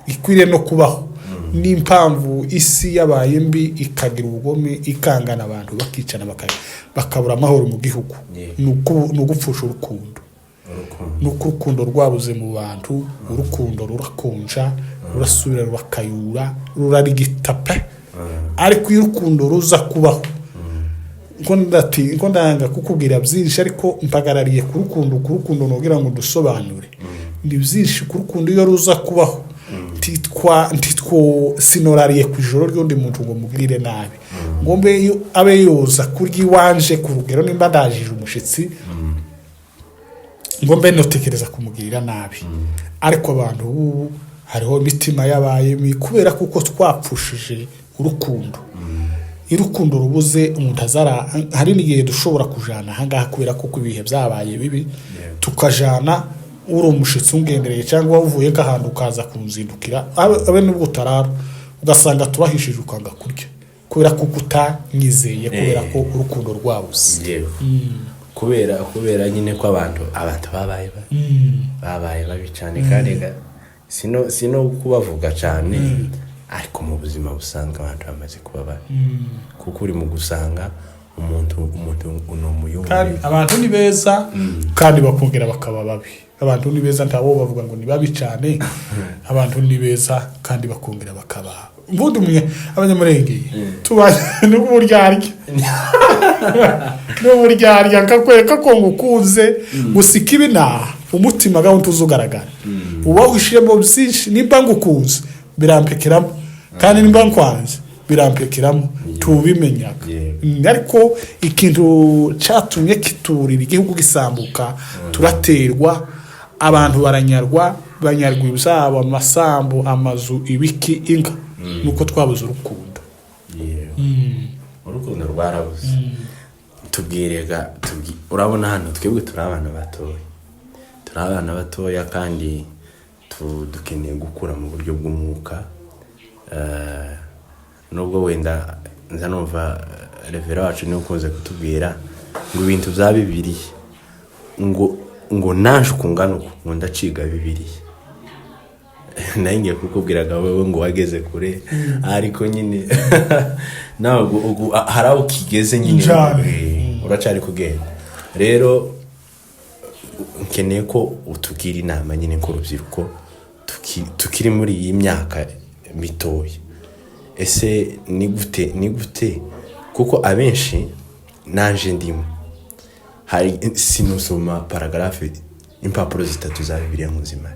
gikwiriye no kubaho n'impamvu isi yabaye mbi ikagira ubugome ikangana abantu bakicana bakabura amahoro mu gihugu ni ugupfusha urukundo nuko urukundo rwabuze mu bantu urukundo rurakonja rurasubira rurakayura rurarigita pe ariko iyo urukundo ruza kubaho ngo ndanga kukubwira byinshi ariko mpagarariye ku rukundo nogira ngo dusobanure ni byinshi ku rukundo iyo ruza kubaho ntitwo sinorariye ku ijoro ry'undi muntu ngo mubwire nabi ngombe abe yoza kurya iwanje ku rugero nimba ndajije umushitsi ngombe notekereza kumugirira nabi ariko abantu ubu hariho imitima yabaye kubera kuko twapfushije urukundo irukundo rubuze umuntu azara hari n'igihe dushobora kujana ahangaha kubera kuko ibihe byabaye bibi tukajana uri umushitsi ungendereye cyangwa uvuye gahantu ukaza kunzindukira abe n'ubwo utarara ugasanga turahishije ukanga kurya kubera kuko utanyizeye kubera ko urukundo rwabuze kubera nyine ko abantu babaye babi cyane kandi sino kubavuga cyane ariko mu buzima busanga abantu bamaze kuba babi kuko uri mu gusanga umuntu umuyumbe abantu ni beza kandi bakongera bakaba babi abantu ni beza ntabo bavuga ngo ni babi cyane abantu ni beza kandi bakongera bakaba mbundi umwe abanyamurenge tubanye n'uburyarya kakweka ko ngukunze gusika ibina umutima gaho tuzugaragara uba wishiremo byinshi nimba ngukunze birampekeramo kandi nimba nkwanze birampekeramo tubimenyaga ariko ikintu cyatumye kiturira igihugu gisambuka turaterwa abantu baranyarwa ibyabo amasambu amazu ibiki inka nuko twabuze urukundo urukundo rwarabuze tubwirega urabona hano twebwe turi abana batoya kandi dukeneye gukura mu buryo bw'umwuka nubwo wenda nza numva revera wacu niwe ukunze kutubwira ngo ibintu bya Bibiliya ngo naje ukungana uko ngo ndaciga Bibiliya nayo ngiye kukubwiraga wowe ngo wageze kure ariko nyine nawe hari aho ukigeze nyine uracari kugenda rero nkeneye ko utubwira inama nyine nk'urubyiruko tukiri muri iyi myaka mitoya ese ni gute kuko abenshi naje ndimo hari sinusoma paragrafe impapuro 3 za Bibiliya muzima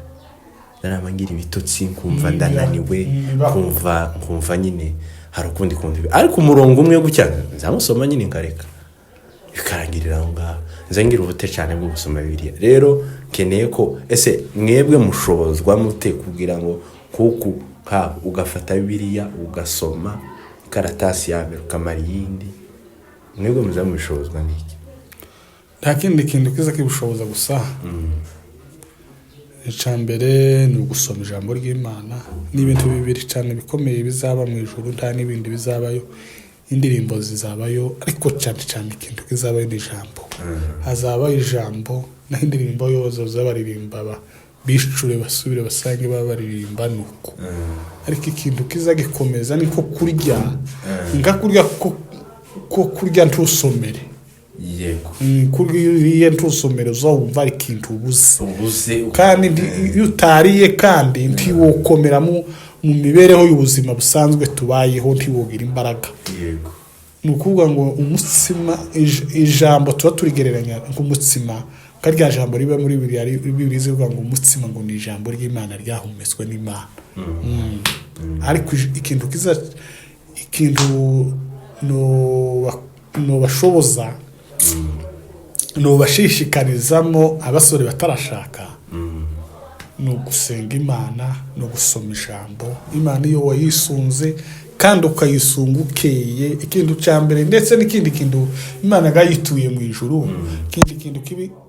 naramangira ibitotsi kumva ndananiwe kumva nyine hari ukundi ariko umurongo umwe gutya nzamusoma nyine nkareka bikarangirira aho ngaho nzangira ubute cyane bwo gusoma Bibiliya rero keneye ko ese mwebwe mushobozwa mute kugira ngo kuko ugafata Bibiliya ugasoma ikaratasi ya mbere ukamara iyindi mwebwe muzamubishobozwa n'iki? nta kindi kintu kiza kibushoboza gusa icambere ni ugusoma ijambo ry'Imana n'ibintu bibiri cyane bikomeye bizaba mu ijuru nta n'ibindi bizabayo indirimbo zizabayo ariko cyane ikintu kizabayo ni ijambo hazabayo ijambo naho indirimbo yozo zabaririmba bicure basubire basange baririmba nuko ariko ikintu kiza gikomeza niko kurya ngakurya ko kurya ntusomere yego kuriye ntusomere uzumva ari kintu ubuze kandi utariye kandi ntiwokomera mu mibereho y'ubuzima busanzwe tubayeho ntiwogira imbaraga yego nukuvuga ngo umutsima ijambo tuba turigereranya nk'umutsima karya jambo riba muri Bibiliya zivuga ngo umutsima ngo ni ijambo ry'Imana ryahumetswe n'Imana ariko ikintu no bashoboza no bashishikarizamo abasore batarashaka no gusenga Imana no gusoma ijambo Imana iyo wayisunze kandi ukayisunga ukeye ikintu cyambere ndetse n'ikindi kintu Imana gayituye mu ijuru ikindi kintu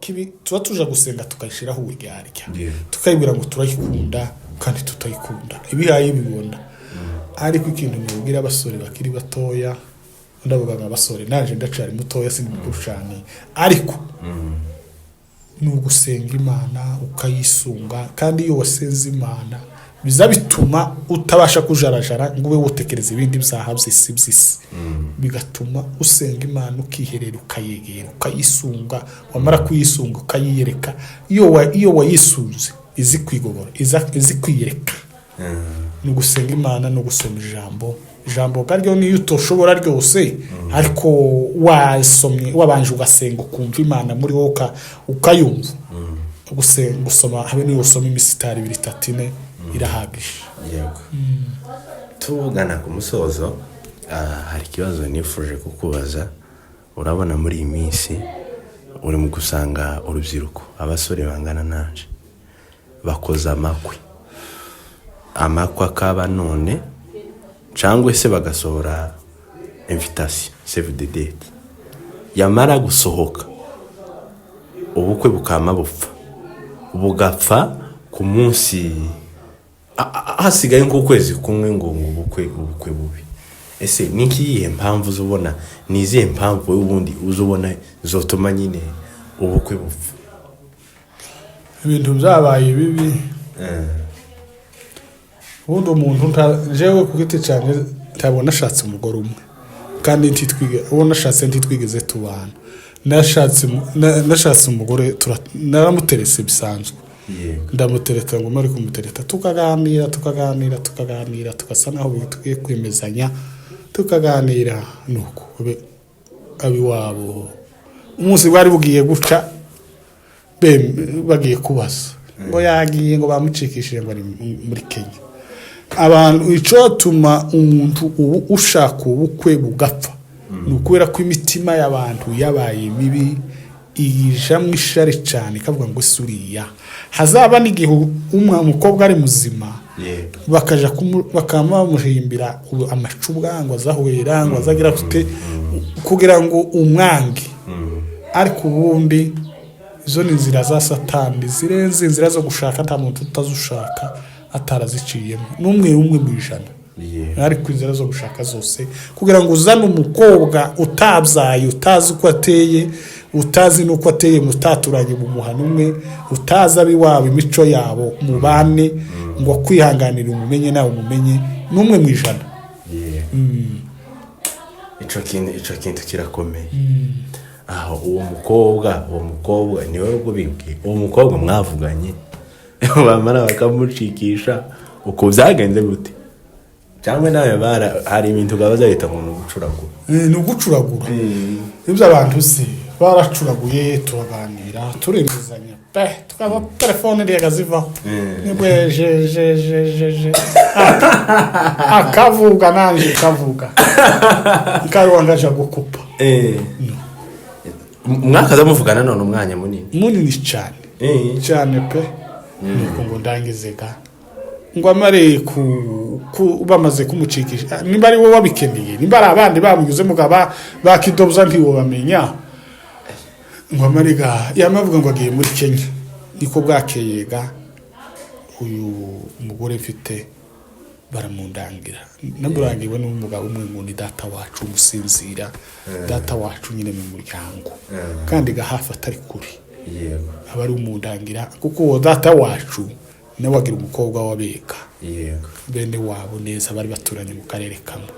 kibi tuba tuja gusenga tukayishiraho uburyarya tukayibwira ngo turayikunda kandi tutayikunda ibihaye bibonda ariko ikintu nibwira abasore bakiri batoya ndavuga abasore nanje ndacari mutoya sindi mukuru cyane ariko nugusenga Imana ukayisunga kandi iyo wasenze Imana biza bituma utabasha kujarajara ngo ube wotekereza ibindi byaha by'isi bigatuma usenga Imana ukiherera ukayegera ukayisunga wamara kuyisunga ukayiyereka iyo wayisunze izi kwigobora izi kwiyereka nugusenga Imana no gusoma ijambo garyo niyo utoshobora ryose ariko wasomye wabanje ugasenga ukumva Imana muri wowe ukayumva gusoma habe niyo usoma imisitari 2-3 irahagije yego tugana ku musozo hari kibazo nifuje kukubaza urabona muri iyi minsi uri mu gusanga urubyiruko abasore bangana nanje bakoza amakwe akaba none cyangwa se bagasohora invitation save the date yamara gusohoka ubukwe bukama bugapfa ku munsi hasigaye nk'ukwezi kumwe ngo ubukwe bubi ese nikiye mpamvu uzubona niziye mpamvu ubundi uzubona zotuma nyine ubukwe bupfa ibintu byabaye bibi ubundi umuntu jewe ku giti cyane ntabona ashatse umugore umwe kandi ntitwigeze tubana nashatse umugore naramuterese bisanzwe ndamutereta ngo mari kumutereta tukaganira tukasa naho tugiye kwemezanya tukaganira nuko abiwabo umunsi bwari bugiye guca bagiye kubaza ngo yagiye ngo bamucikishije ngo ari muri Kenya abantu icotuma umuntu ushaka ubukwe bugapfa nukubera ko imitima y'abantu yabaye mibi ijamwe ishari cyane kavuga ngo suriya hazaba n'igihe umukobwa ari muzima bakaja bakama bamuhimbira amacubwa ngo azahwera ngo azagira kugira ngo umwange ariko ubundi izo ni inzira za Satani zirenze inzira zo gushaka nta muntu utazushaka ataraziciyemo n'umwe mu ijana ariko inzira zo gushaka zose kugira ngo uzane umukobwa utabyaye utazi uko ateye utazi nuko ateye mutaturanye mu muhano umwe utazi abiwabo imico yabo mubane ngo kwihanganira umumenye nawe umumenye n'umwe mu ijana ico kintu kirakomeye aho uwo mukobwa niwe ubwo bibwiye uwo mukobwa mwavuganye bamara bakamucikisha uko byagenze gute cyangwa nawe hari ibintu gabaza leta ngo nugucuragura ibyo abantu se baracuraguye turaganira turemezanya tukaza telefone riyagazivaho nibwe je akavuga nanje kavuga nkarongaje gukupa mwakaza muvugana none umwanya munini cyane pe nuko ngo ndangizega ngo amare bamaze kumucikisha nimba ari wowe wabikeneye nimba ari abandi bamunyuze mugaba bakidobza ntiwo bamenya ngo amariga yamavuga ngo agiye muri Kenya niko bwakeyega uyu mugore mfite baramundangira namurangiwe n'umugabo umwe ngo ni data wacu umusinzira data wacu nyine mu muryango kandi gahafa atari kuri yego abari umundangira kuko uwo data wacu nawe agira umukobwa wabeka yego bene wabo neza bari baturanye mu karere kamwe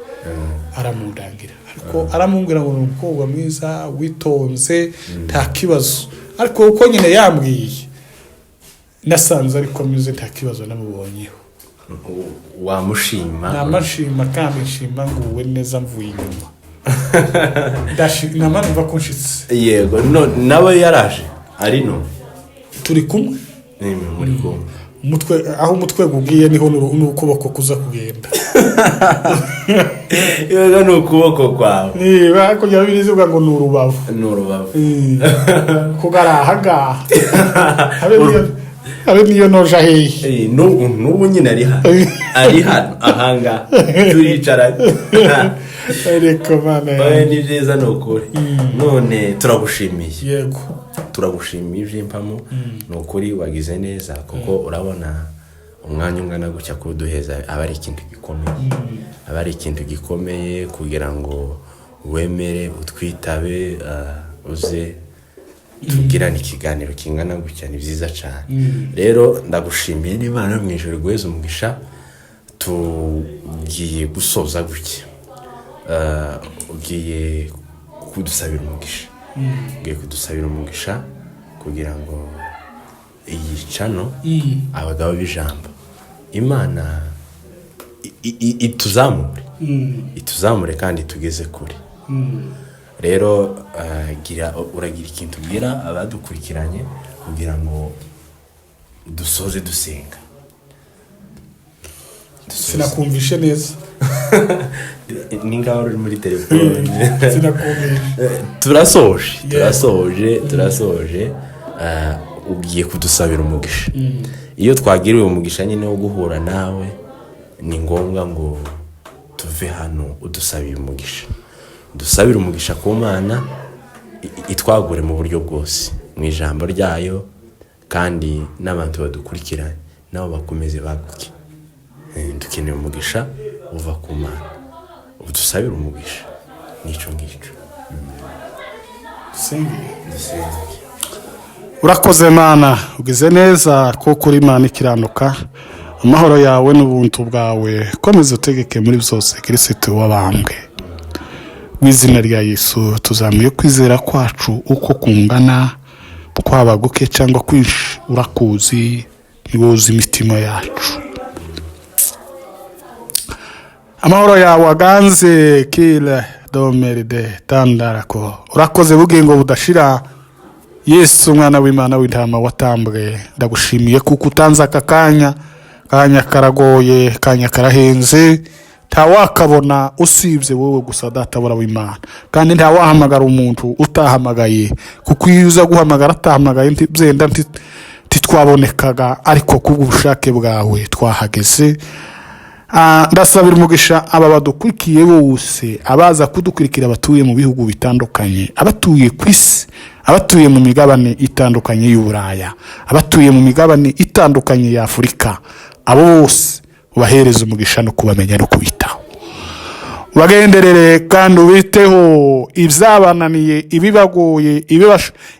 aramundangira ariko aramubwira ngo umukobwa mwiza witonze nta kibazo ariko uko nyine yambwiye nasanze ariko ameze nta kibazo namubonyeho wamushima namashima kandi nshima nguwe neza mvuye inyuma namanumva ko nshitse yego nawe yaraje ari no turi kumwe muri kumwe umutwe aho umutwe gugiye niho n'ukuboko kuza kugenda yego n'ukuboko kwawe niba ko bya birizuga ngo n'urubavu kugarahaga abe niyo noja hehe n'ubu nyine ari hano ahanga turicara ariko mana ni byiza n'ukuri none turagushimiye yego turagushimiye iby'impamo n'ukuri wagize neza kuko urabona umwanya ungana gutya kuduheza aba ari ikintu gikomeye kugira ngo wemere utwitabe uze tugirane ikiganiro kingana gutya ni byiza cyane rero ndagushimiye n'Imana mu ijuru guheza umugisha tugiye gusoza gutya ugiye kudusabira umugisha kugira ngo iyi cano abagabo b'ijambo Imana ituzamure kandi tugeze kure rero uragira ikintu ubwira abadukurikiranye kugira ngo dusoze dusenga sinakumvishe neza ningaho uri muri telefone turasoje ugiye kudusabira umugisha iyo twagiriwe umugisha nyine wo guhura nawe ni ngombwa ngo tuve hano udusabire umugisha ku Mana itwagure mu buryo bwose mu ijambo ryayo kandi n'abantu badukurikiranye nabo bakomeze baguke dukeneye umugisha uva ku Mana udusabire umugisha nico ngico urakoze Mana ugize neza ko kuri Imana ikiranuka amahoro yawe n'ubuntu bwawe komeza utegeke muri byose Kristo wabambwe mw'izina rya Yesu tuzamuye kwizera kwacu uko kungana twabaguke cyangwa kwinshi urakuzi niwoza imitima yacu amahoro yawe aganze kile domeride tandarako urakoze bugingo budashira Yesu umwana w'Imana w'intama watambwe ndagushimiye kuko utanze aka kanya karagoye kanya karahenze ntawakabona usibye wowe gusa data w'Imana kandi ntawahamagara umuntu utahamagaye kuko iyo uza guhamagara atahamagaye byenda titwabonekaga ariko kubw'ubushake bwawe twahageze ndasabira umugisha aba badukurikiye bose abaza kudukurikira batuye mu bihugu bitandukanye abatuye ku isi abatuye mu migabane itandukanye y'Uburaya abatuye mu migabane itandukanye ya Afurika abo bose ubahereza umugisha no kubamenya no kubitaho bagenderere kandi ubiteho ibyabananiye ibibagoye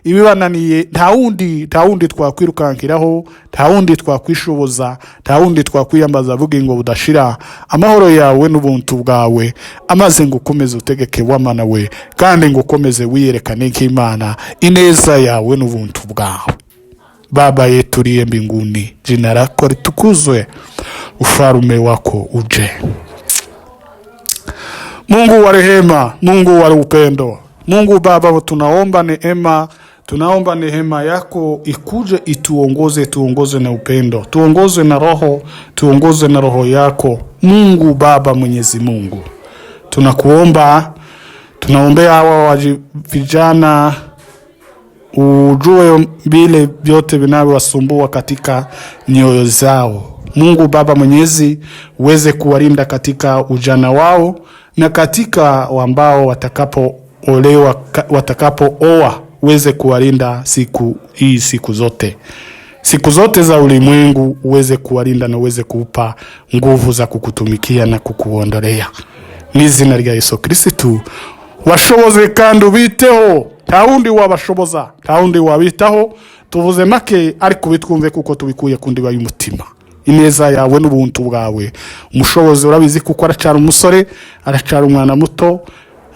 ibibananiye nta wundi twakwirukankiraho nta wundi twakwishoboza nta wundi twakwiyambaza bugingo budashira amahoro yawe n'ubuntu bwawe amaze ngo ukomeze utegeke w'Imana we kandi ngo ukomeze wiyerekane nk'Imana ineza yawe n'ubuntu bwawe Baba yetu uliye mbinguni jina lako litukuzwe ufalme wako uje Mungu wa rehema, Mungu wa upendo, Mungu Baba tunaomba neema yako ikuje tuongoze na upendo, tuongoze na roho yako. Mungu Baba Mwenyezi Mungu, tunaombea hawa vijana ujue vile vyote vinavyowasumbua katika nyoyo zao. Mungu Baba Mwenyezi uweze kuwalinda katika ujana wao na katika ambao watakapooa uweze kuwalinda siku zote za ulimwengu, uweze kuwalinda na uweze kuupa nguvu za kukutumikia na kukuondolea. N'izina rya Yesu Kristo washoboze kandi ubiteho, tawundi wabashoboza, tawundi wabitaho. Tuvuze make ariko bitwumve kuko tubikuye kundi bayumutima. Ineza yawe n'ubuntu bwawe, umushobozi urabizi kuko aracara umusore, aracara umwana muto,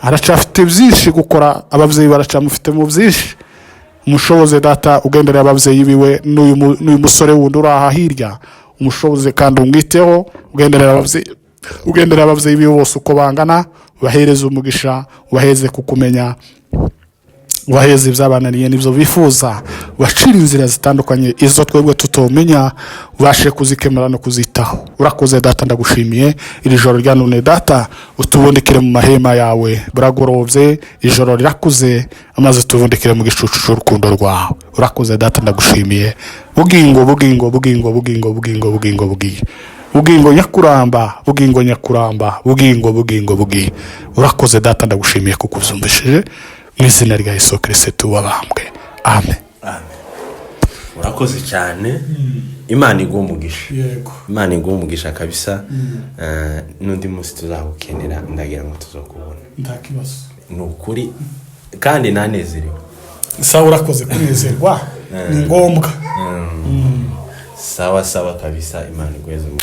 aracafite byinshi gukora, abavyeyi baracamufite mu byinshi. Umushobozi data ugendera abavyeyi biwe n'uyu musore wundi uraha hirya, umushobozi kandi umwiteho, ugendera abavyeyi biwe bose uko bangana, ubahereze umugisha, ubaheze kukumenya, ubaheze ibyabananiye n'ibyo bifuza, bacira inzira zitandukanye izo twebwe tutomenya, ubashe kuzikemura no kuzitaho. Urakoze data, ndagushimiye iri joro rya none data, utubundikire mu mahema yawe, buragorovye ijoro rirakuze, amaze tubundikire mu gicucu cy'urukundo rwawe. Urakoze data, ndagushimiye. Bugingo nyakuramba. Urakoze data, ndagushimiye kuko uzumbishije mu izina rya Yesu Kristo wabambwe. Amen. Urakoze cyane. Imana igumugisha. Yego. Imana igumugisha kabisa. N'undi munsi tuzagukenera, ndagira ngo tuzokubona. Ndakibazo. Nukuri kandi nanezerewe. Sawa, urakoze kunezerwa. Ni ngombwa. Sawa kabisa. Imana igweze mu